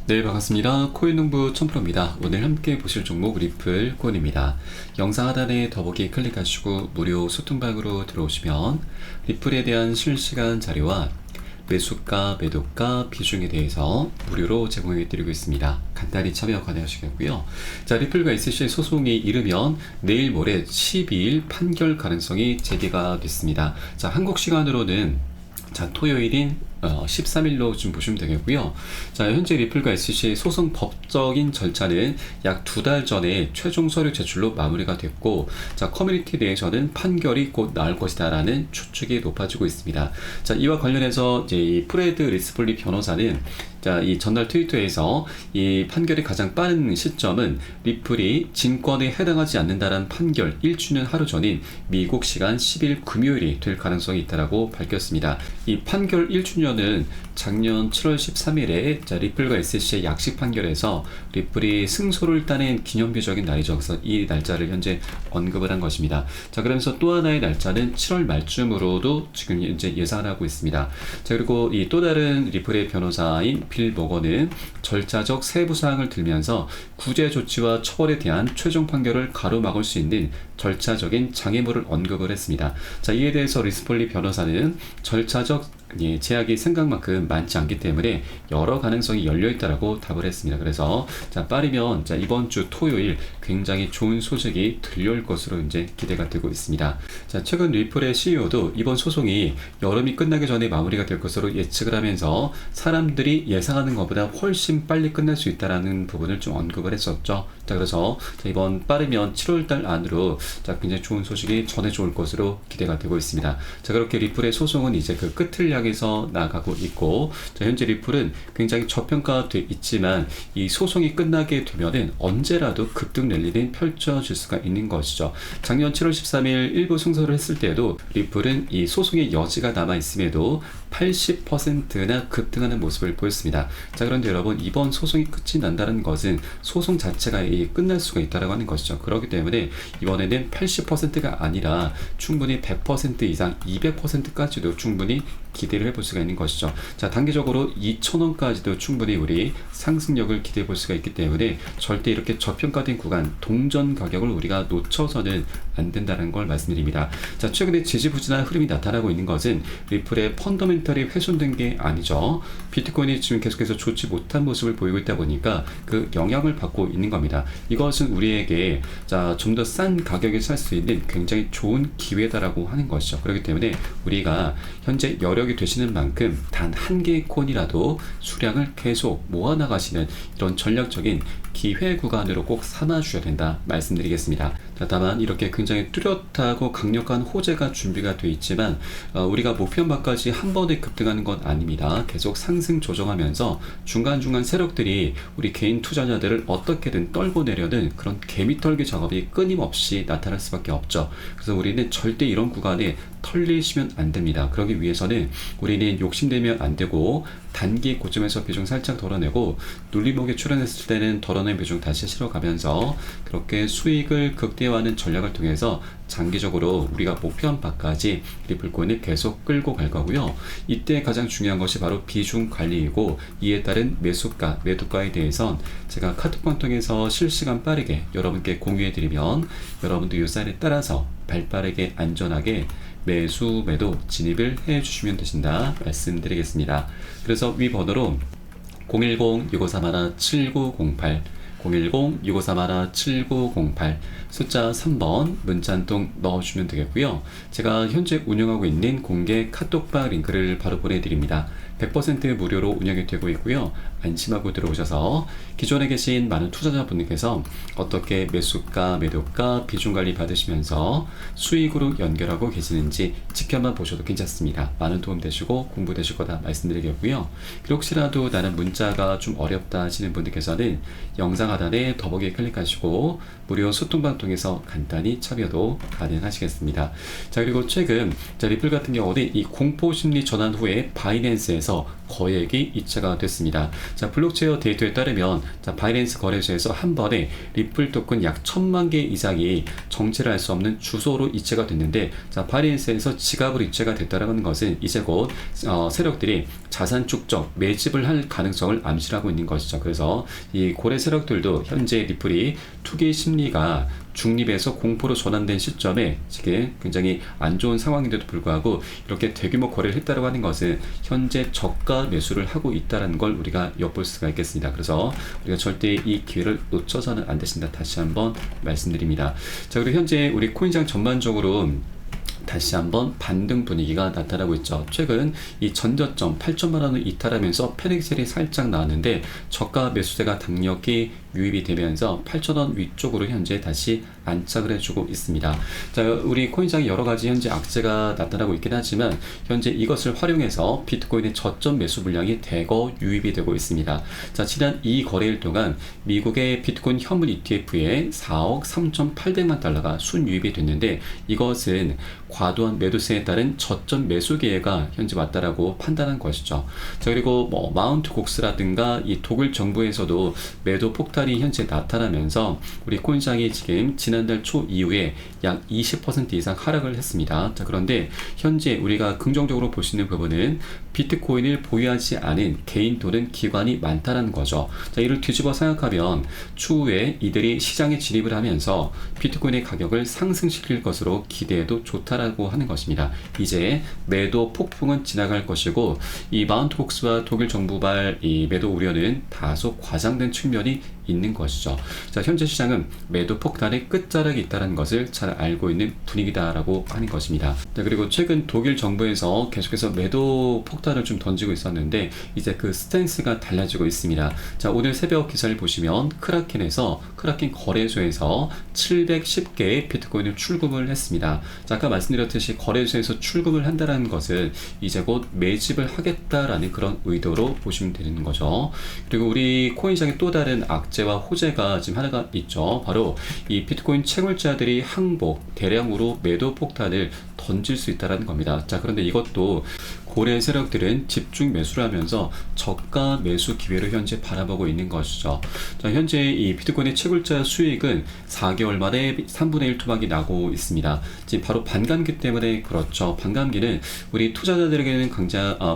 네, 반갑습니다. 코인농부 천프로입니다. 오늘 함께 보실 종목 리플 코인입니다. 영상 하단에 더보기 클릭하시고 무료 소통방으로 들어오시면 리플에 대한 실시간 자료와 매수가, 매도가, 비중에 대해서 무료로 제공해 드리고 있습니다. 간단히 참여 가능하시겠고요. 자, 리플과 SC 소송이 이르면 내일 모레 12일 판결 가능성이 제기가 됐습니다. 자, 한국 시간으로는 토요일인 13일로 좀 보시면 되겠고요. 자, 현재 리플과 SC의 소송 법적인 절차는 약 2달 전에 최종 서류 제출로 마무리가 됐고, 자, 커뮤니티 내에서는 판결이 곧 나올 것이다라는 추측이 높아지고 있습니다. 자, 이와 관련해서 이제 이 프레드 리스폴리 변호사는 자, 이 전날 트위터에서 이 판결이 가장 빠른 시점은 리플이 증권에 해당하지 않는다라는 판결 1주년 하루 전인 미국 시간 10일 금요일이 될 가능성이 있다라고 밝혔습니다. 이 판결 1주년은 작년 7월 13일에 자, 리플과 SC의 약식 판결에서 리플이 승소를 따낸 기념비적인 날이죠. 그래서 이 날짜를 현재 언급을 한 것입니다. 자, 그러면서 또 하나의 날짜는 7월 말쯤으로도 지금 현재 예상을 하고 있습니다. 자, 그리고 이 또 다른 리플의 변호사인 빌 모건은 절차적 세부 사항을 들면서 구제 조치와 처벌에 대한 최종 판결을 가로막을 수 있는 절차적인 장애물을 언급을 했습니다. 자, 이에 대해서 리스폴리 변호사는 절차적 제약이 생각만큼 많지 않기 때문에 여러 가능성이 열려있다라고 답을 했습니다. 그래서 자, 빠르면 자, 이번 주 토요일 굉장히 좋은 소식이 들려올 것으로 이제 기대가 되고 있습니다. 자, 최근 리플의 CEO도 이번 소송이 여름이 끝나기 전에 마무리가 될 것으로 예측을 하면서 사람들이 예상하는 것보다 훨씬 빨리 끝날 수 있다라는 부분을 좀 언급을 했었죠. 자, 그래서 자, 이번 빠르면 7월달 안으로 자, 굉장히 좋은 소식이 전해져 올 것으로 기대가 되고 있습니다. 자, 그렇게 리플의 소송은 이제 그 끝을 향해서 나가고 있고, 자, 현재 리플은 굉장히 저평가돼 있지만 이 소송이 끝나게 되면은 언제라도 급등 랠리는 펼쳐질 수가 있는 것이죠. 작년 7월 13일 일부 승소를 했을 때에도 리플은 이 소송의 여지가 남아 있음에도 80%나 급등하는 모습을 보였습니다. 자, 그런데 여러분, 이번 소송이 끝이 난다는 것은 소송 자체가 끝날 수가 있다라고 하는 것이죠. 그렇기 때문에 이번에는 80%가 아니라 충분히 100% 이상 200%까지도 충분히 기대를 해볼 수가 있는 것이죠. 자, 단기적으로 2,000원까지도 충분히 우리 상승력을 기대해 볼 수가 있기 때문에 절대 이렇게 저평가된 구간, 동전 가격을 우리가 놓쳐서는 안 된다는 걸 말씀드립니다. 자, 최근에 지지부진한 흐름이 나타나고 있는 것은 리플의 펀더멘털이 훼손된 게 아니죠. 비트코인이 지금 계속해서 좋지 못한 모습을 보이고 있다 보니까 그 영향을 받고 있는 겁니다. 이것은 우리에게 자, 좀 더 싼 가격에 살 수 있는 굉장히 좋은 기회다라고 하는 것이죠. 그렇기 때문에 우리가 현재 여력이 되시는 만큼 단 한 개의 코인이라도 수량을 계속 모아나가시는 이런 전략적인 기회 구간으로 꼭 삼아 주셔야 된다 말씀드리겠습니다. 자, 다만 이렇게 굉장히 뚜렷하고 강력한 호재가 준비가 되어 있지만 우리가 목표가까지 한 번에 급등하는 건 아닙니다. 계속 상승 조정하면서 중간중간 세력들이 우리 개인 투자자들을 어떻게든 떨고 내려는 그런 개미털기 작업이 끊임없이 나타날 수밖에 없죠. 그래서 우리는 절대 이런 구간에 털리시면 안 됩니다. 그러기 위해서는 우리는 욕심내면 안 되고 단기 고점에서 비중 살짝 덜어내고 눌림목에 출현했을 때는 덜어낸 비중 다시 실어가면서 그렇게 수익을 극대화하는 전략을 통해서 장기적으로 우리가 목표한 바까지 리플코인을 계속 끌고 갈 거고요. 이때 가장 중요한 것이 바로 비중 관리이고, 이에 따른 매수가, 매도가에 대해선 제가 카톡방 통해서 실시간 빠르게 여러분께 공유해드리면 여러분도 이 사인에 따라서 발빠르게 안전하게 매수, 매도 진입을 해주시면 되신다 말씀드리겠습니다. 그래서 위 번호로 010-6531-7908 010-6531-7908 숫자 3번 문자 한 통 넣어주시면 되겠고요. 제가 현재 운영하고 있는 공개 카톡방 링크를 바로 보내드립니다. 100% 무료로 운영이 되고 있고요. 안심하고 들어오셔서 기존에 계신 많은 투자자분들께서 어떻게 매수가, 매도가, 비중 관리 받으시면서 수익으로 연결하고 계시는지 지켜만 보셔도 괜찮습니다. 많은 도움 되시고 공부 되실 거다 말씀드리겠고요. 그리고 혹시라도 나는 문자가 좀 어렵다 하시는 분들께서는 영상 하단에 더보기 클릭하시고 무료 소통방 통해서 간단히 참여도 가능하시겠습니다. 자, 그리고 최근 리플 같은 경우는 이 공포심리 전환 후에 바이낸스에서 거액이 이체가 됐습니다. 자, 블록체어 데이터에 따르면 바이낸스 거래소에서 한 번에 리플 토큰 약 1000만 개 이상이 정체를 알 수 없는 주소로 이체가 됐는데, 바이낸스에서 지갑으로 이체가 됐다는 것은 이제 곧 세력들이 자산 축적, 매집을 할 가능성을 암시하고 있는 것이죠. 그래서 이 고래 세력들도 현재 리플이 투기 심리가 중립에서 공포로 전환된 시점에 지금 굉장히 안 좋은 상황인데도 불구하고 이렇게 대규모 거래를 했다고 하는 것은 현재 저가 매수를 하고 있다는 걸 우리가 엿볼 수가 있겠습니다. 그래서 우리가 절대 이 기회를 놓쳐서는 안 되신다, 다시 한번 말씀드립니다. 자, 그리고 현재 우리 코인장 전반적으로 다시 한번 반등 분위기가 나타나고 있죠. 최근 이 전저점 8천만 원을 이탈하면서 패닉셀이 살짝 나왔는데 저가 매수세가 강력히 유입이 되면서 8,000원 위쪽으로 현재 다시 안착을 해주고 있습니다. 자, 우리 코인장이 여러 가지 현재 악재가 나타나고 있긴 하지만 현재 이것을 활용해서 비트코인의 저점 매수 물량이 대거 유입이 되고 있습니다. 자, 지난 이 거래일 동안 미국의 비트코인 현물 ETF에 4억 3,800만 달러가 순유입이 됐는데 이것은 과도한 매도세에 따른 저점 매수 기회가 현재 왔다라고 판단한 것이죠. 자, 그리고 마운트 곡스라든가 이 독일 정부에서도 매도 폭탄이 현재 나타나면서 우리 코인장이 지금 지난달 초 이후에 약 20% 이상 하락을 했습니다. 자, 그런데 현재 우리가 긍정적으로 볼 수 있는 부분은 비트코인을 보유하지 않은 개인 또는 기관이 많다는 거죠. 자, 이를 뒤집어 생각하면 추후에 이들이 시장에 진입을 하면서 비트코인의 가격을 상승시킬 것으로 기대해도 좋다라고 하는 것입니다. 이제 매도 폭풍은 지나갈 것이고 이 마운트 폭스와 독일 정부발 이 매도 우려는 다소 과장된 측면이 있는 것이죠. 자, 현재 시장은 매도 폭탄의 끝자락에 있다는 것을 잘 알고 있는 분위기다라고 하는 것입니다. 자, 그리고 최근 독일 정부에서 계속해서 매도 폭탄을 좀 던지고 있었는데 이제 그 스탠스가 달라지고 있습니다. 자, 오늘 새벽 기사를 보시면 크라켄 거래소에서 710개의 비트코인을 출금을 했습니다. 자, 아까 말씀드렸듯이 거래소에서 출금을 한다는 것은 이제 곧 매집을 하겠다라는 그런 의도로 보시면 되는 거죠. 그리고 우리 코인시장의 또 다른 악재와 호재가 지금 하나가 있죠. 바로 이 비트코인 채굴자들이 항복, 대량으로 매도 폭탄을 던질 수 있다는 겁니다. 자, 그런데 이것도 고래 세력들은 집중 매수를 하면서 저가 매수 기회를 현재 바라보고 있는 것이죠. 자, 현재 이 비트코인의 채굴자 수익은 4개월 만에 3분의 1 토막이 나고 있습니다. 지금 바로 반감기 때문에 그렇죠. 반감기는 우리 투자자들에게는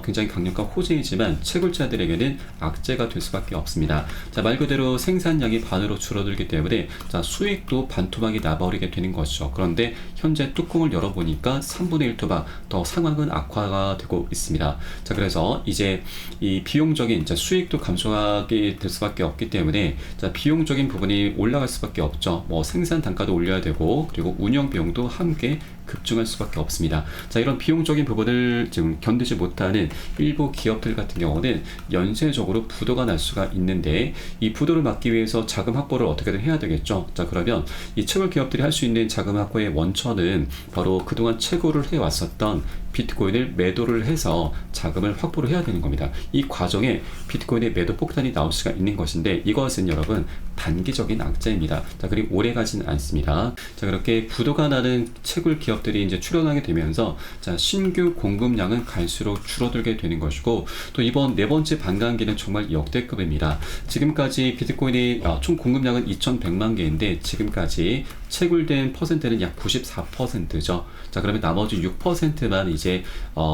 굉장히 강력한 호재이지만 채굴자들에게는 악재가 될 수밖에 없습니다. 자, 말 그대로 생산량이 반으로 줄어들기 때문에 자, 수익도 반토막이 나버리게 되는 것이죠. 그런데 현재 뚜껑을 열어보니까 3분의 1 토막, 더 상황은 악화가 되고 있습니다. 자, 그래서 이제 이 비용적인 수익도 감소하게 될 수밖에 없기 때문에 자, 비용적인 부분이 올라갈 수밖에 없죠. 생산 단가도 올려야 되고 그리고 운영 비용도 함께 급증할 수밖에 없습니다. 자, 이런 비용적인 부분을 지금 견디지 못하는 일부 기업들 같은 경우는 연쇄적으로 부도가 날 수가 있는데 이 부도를 막기 위해서 자금 확보를 어떻게든 해야 되겠죠. 자, 그러면 이 채굴 기업들이 할 수 있는 자금 확보의 원천은 바로 그동안 채굴을 해왔었던 비트코인을 매도를 해서 자금을 확보를 해야 되는 겁니다. 이 과정에 비트코인의 매도 폭탄이 나올 수가 있는 것인데 이것은 여러분 단기적인 악재입니다. 자, 그리고 오래 가지는 않습니다. 자, 그렇게 부도가 나는 채굴 기업들이 이제 출현하게 되면서 자, 신규 공급량은 갈수록 줄어들게 되는 것이고 또 이번 네 번째 반감기는 정말 역대급입니다. 지금까지 비트코인의 총 공급량은 2,100만 개인데 지금까지 채굴된 퍼센트는 약 94%죠. 자, 그러면 나머지 6%만 이제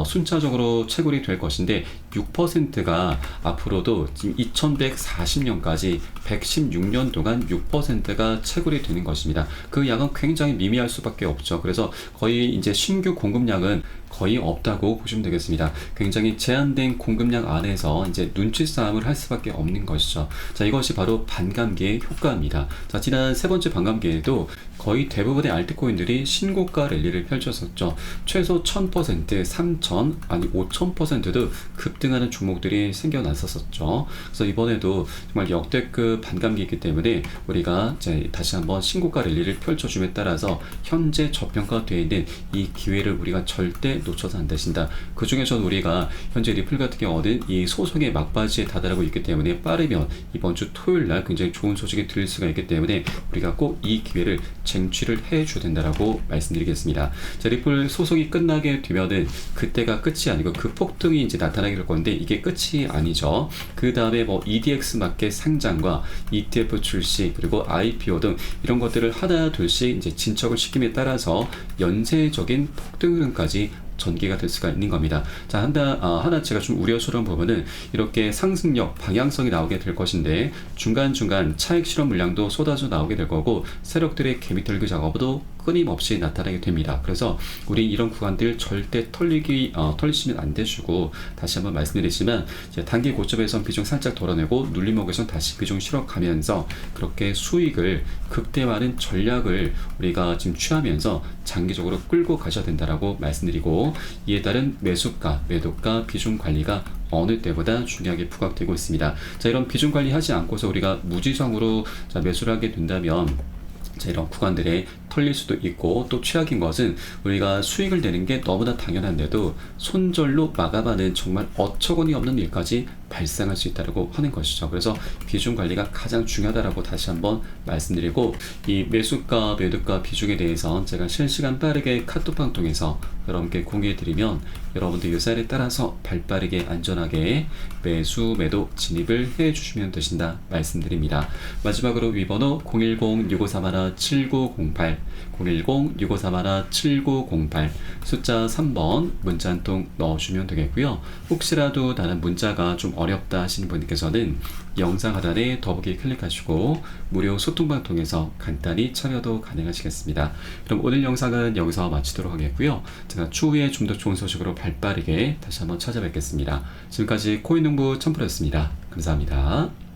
순차적으로 채굴이 될 것인데 6%가 앞으로도 지금 2140년까지 116년 동안 6%가 채굴이 되는 것입니다. 그 양은 굉장히 미미할 수밖에 없죠. 그래서 거의 이제 신규 공급량은 거의 없다고 보시면 되겠습니다. 굉장히 제한된 공급량 안에서 이제 눈치 싸움을 할 수밖에 없는 것이죠. 자, 이것이 바로 반감기의 효과입니다. 자, 지난 세 번째 반감기에도 거의 대부분의 알트코인들이 신고가 랠리를 펼쳤었죠. 최소 1000%, 3000, 아니 5000%도 급등하는 종목들이 생겨났었죠. 그래서 이번에도 정말 역대급 반감기이기 때문에 우리가 이제 다시 한번 신고가 랠리를 펼쳐줌에 따라서 현재 저평가되어 있는 이 기회를 우리가 절대 놓쳐서 안 되신다. 그 중에서는 우리가 현재 리플 같은 경우는 이 소송의 막바지에 다다르고 있기 때문에 빠르면 이번 주 토요일 날 굉장히 좋은 소식이 들릴 수가 있기 때문에 우리가 꼭 이 기회를 쟁취를 해줘야 된다라고 말씀드리겠습니다. 자, 리플 소송이 끝나게 되면은 그때가 끝이 아니고 그 폭등이 이제 나타나게 될 건데 이게 끝이 아니죠. 그 다음에 뭐 EDX 마켓 상장과 ETF 출시 그리고 IPO 등 이런 것들을 하나 둘씩 이제 진척을 시킴에 따라서 연쇄적인 폭등 흐름까지 전개가 될 수가 있는 겁니다. 자, 하나 제가 좀 우려스러운 부분은 이렇게 상승력, 방향성이 나오게 될 것인데 중간중간 차익 실현 물량도 쏟아져 나오게 될 거고 세력들의 개미털기 작업도 끊임없이 나타나게 됩니다. 그래서 우리 이런 구간들 절대 털리시면 안 되시고 다시 한번 말씀드리지만 이제 단기 고점에선 비중 살짝 덜어내고 눌림목에선 다시 비중 실어가면서 그렇게 수익을 극대화하는 전략을 우리가 지금 취하면서 장기적으로 끌고 가셔야 된다라고 말씀드리고 이에 따른 매수가, 매도가, 비중 관리가 어느 때보다 중요하게 부각되고 있습니다. 자, 이런 비중 관리하지 않고서 우리가 무지성으로 매수를 하게 된다면 자, 이런 구간들에 털릴 수도 있고 또 최악인 것은 우리가 수익을 내는 게 너무나 당연한데도 손절로 마감하는 정말 어처구니 없는 일까지 발생할 수 있다고 하는 것이죠. 그래서 비중 관리가 가장 중요하다라고 다시 한번 말씀드리고 이 매수가, 매도가 비중에 대해서 제가 실시간 빠르게 카톡방 통해서 여러분께 공유해드리면 여러분들 요사에 따라서 발빠르게 안전하게 매수, 매도 진입을 해주시면 되신다 말씀드립니다. 마지막으로 위번호 010-6531-7908 010-6531-7908 숫자 3번 문자 한 통 넣어주시면 되겠고요. 혹시라도 나는 문자가 좀 어렵다 하시는 분께서는 영상 하단에 더보기 클릭하시고 무료 소통방 통해서 간단히 참여도 가능하시겠습니다. 그럼 오늘 영상은 여기서 마치도록 하겠고요. 제가 추후에 좀 더 좋은 소식으로 발빠르게 다시 한번 찾아뵙겠습니다. 지금까지 코인농부 첨프로였습니다. 감사합니다.